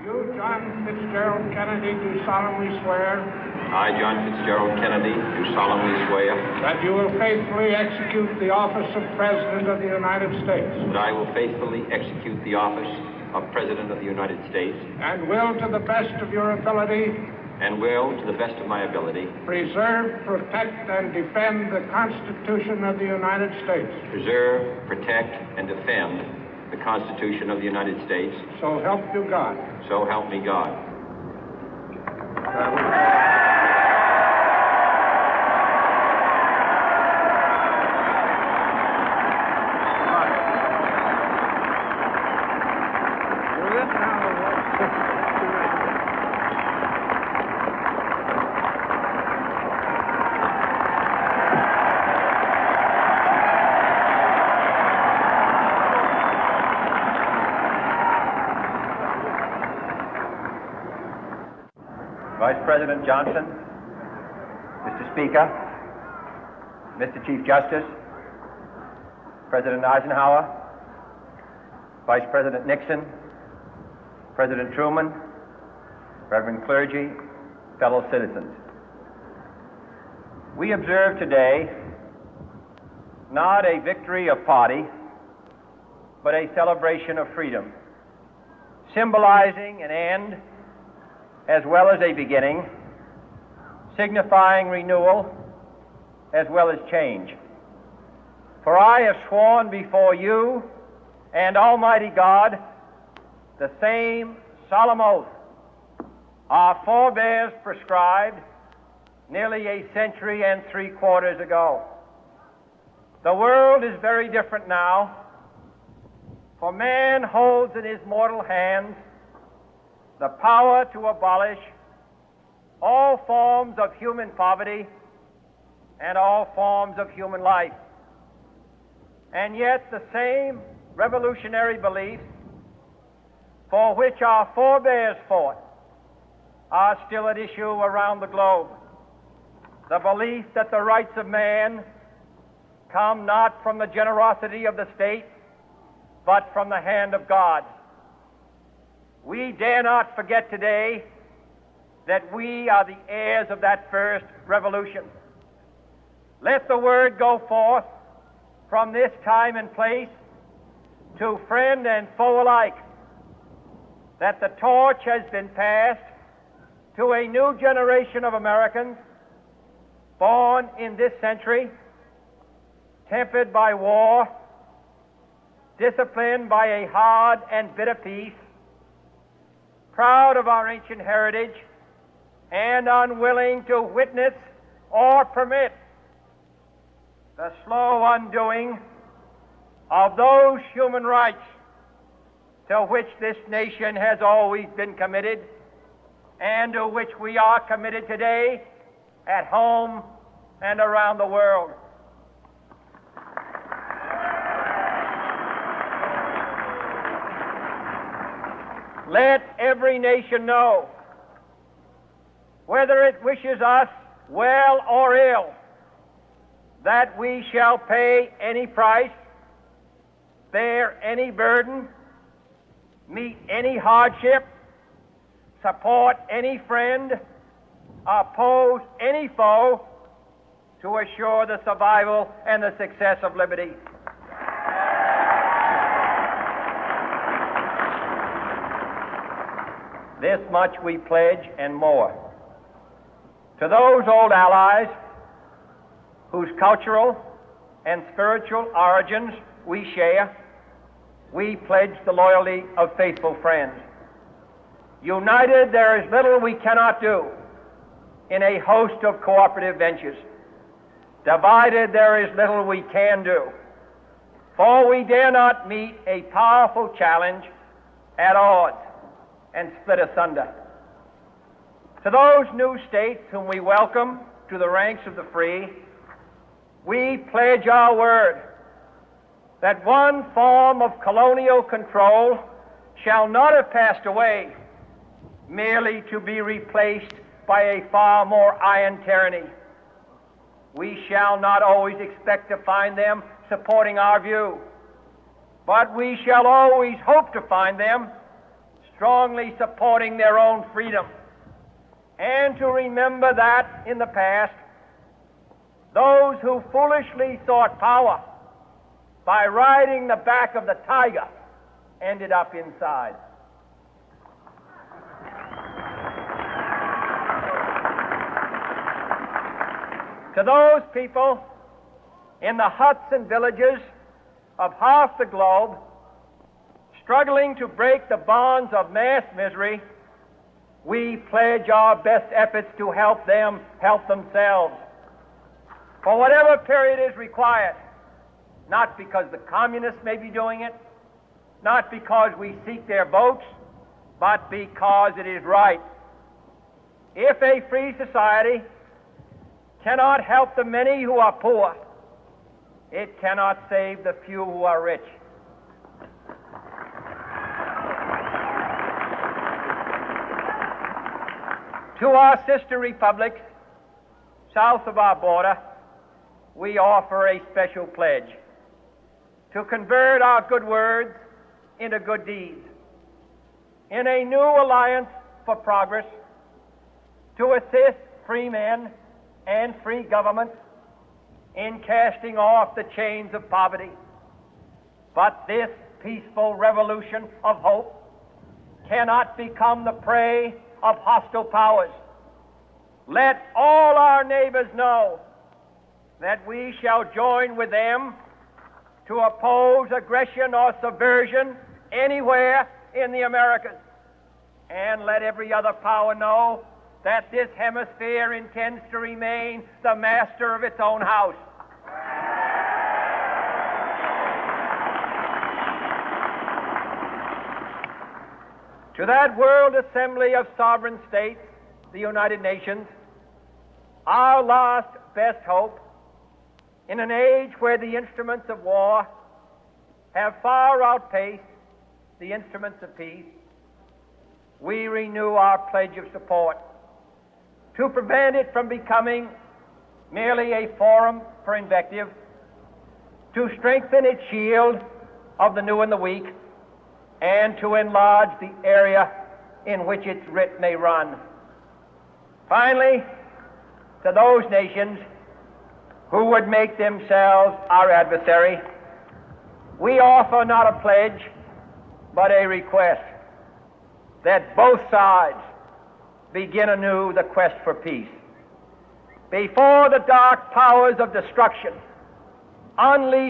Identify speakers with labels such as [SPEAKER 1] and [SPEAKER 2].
[SPEAKER 1] You, John Fitzgerald Kennedy, do solemnly swear
[SPEAKER 2] I, John Fitzgerald Kennedy, do solemnly swear
[SPEAKER 1] that you will faithfully execute the office of President of the United States
[SPEAKER 2] that I will faithfully execute the office of President of the United States
[SPEAKER 1] and will, to the best of your ability,
[SPEAKER 2] and will, to the best of my ability,
[SPEAKER 1] preserve, protect, and defend the Constitution of the United States.
[SPEAKER 2] preserve, protect, and defend the Constitution of the United States.
[SPEAKER 1] So help you God.
[SPEAKER 2] So help me God.
[SPEAKER 3] Vice President Johnson, Mr. Speaker, Mr. Chief Justice, President Eisenhower, Vice President Nixon, President Truman, Reverend clergy, fellow citizens. We observe today not a victory of party, but a celebration of freedom, symbolizing an end as well as a beginning, signifying renewal as well as change. For I have sworn before you and Almighty God the same solemn oath our forebears prescribed nearly a century and 3/4 ago. The world is very different now, for man holds in his mortal hands the power to abolish all forms of human poverty and all forms of human life. And yet the same revolutionary beliefs for which our forebears fought are still at issue around the globe. The belief that the rights of man come not from the generosity of the state, but from the hand of God. We dare not forget today that we are the heirs of that first revolution. Let the word go forth from this time and place to friend and foe alike that the torch has been passed to a new generation of Americans born in this century, tempered by war, disciplined by a hard and bitter peace, proud of our ancient heritage, and unwilling to witness or permit the slow undoing of those human rights to which this nation has always been committed and to which we are committed today at home and around the world. Let every nation know, whether it wishes us well or ill, that we shall pay any price, bear any burden, meet any hardship, support any friend, oppose any foe to assure the survival and the success of liberty. This much we pledge and more. To those old allies whose cultural and spiritual origins we share, we pledge the loyalty of faithful friends. United, there is little we cannot do in a host of cooperative ventures. Divided, there is little we can do, for we dare not meet a powerful challenge at odds and split asunder. To those new states whom we welcome to the ranks of the free, we pledge our word that one form of colonial control shall not have passed away, merely to be replaced by a far more iron tyranny. We shall not always expect to find them supporting our view, but we shall always hope to find them strongly supporting their own freedom, and to remember that in the past, those who foolishly sought power by riding the back of the tiger ended up inside. To those people in the huts and villages of half the globe struggling to break the bonds of mass misery, we pledge our best efforts to help them help themselves for whatever period is required, not because the communists may be doing it, not because we seek their votes, but because it is right. If a free society cannot help the many who are poor, it cannot save the few who are rich. To our sister republics south of our border, we offer a special pledge to convert our good words into good deeds, in a new alliance for progress, to assist free men and free governments in casting off the chains of poverty. But this peaceful revolution of hope cannot become the prey of hostile powers. Let all our neighbors know that we shall join with them to oppose aggression or subversion anywhere in the Americas. And let every other power know that this hemisphere intends to remain the master of its own house. To that World Assembly of Sovereign States, the United Nations, our last best hope, in an age where the instruments of war have far outpaced the instruments of peace, we renew our pledge of support to prevent it from becoming merely a forum for invective, to strengthen its shield of the new and the weak, and to enlarge the area in which its writ may run. Finally, to those nations who would make themselves our adversary, we offer not a pledge, but a request that both sides begin anew the quest for peace. Before the dark powers of destruction unleash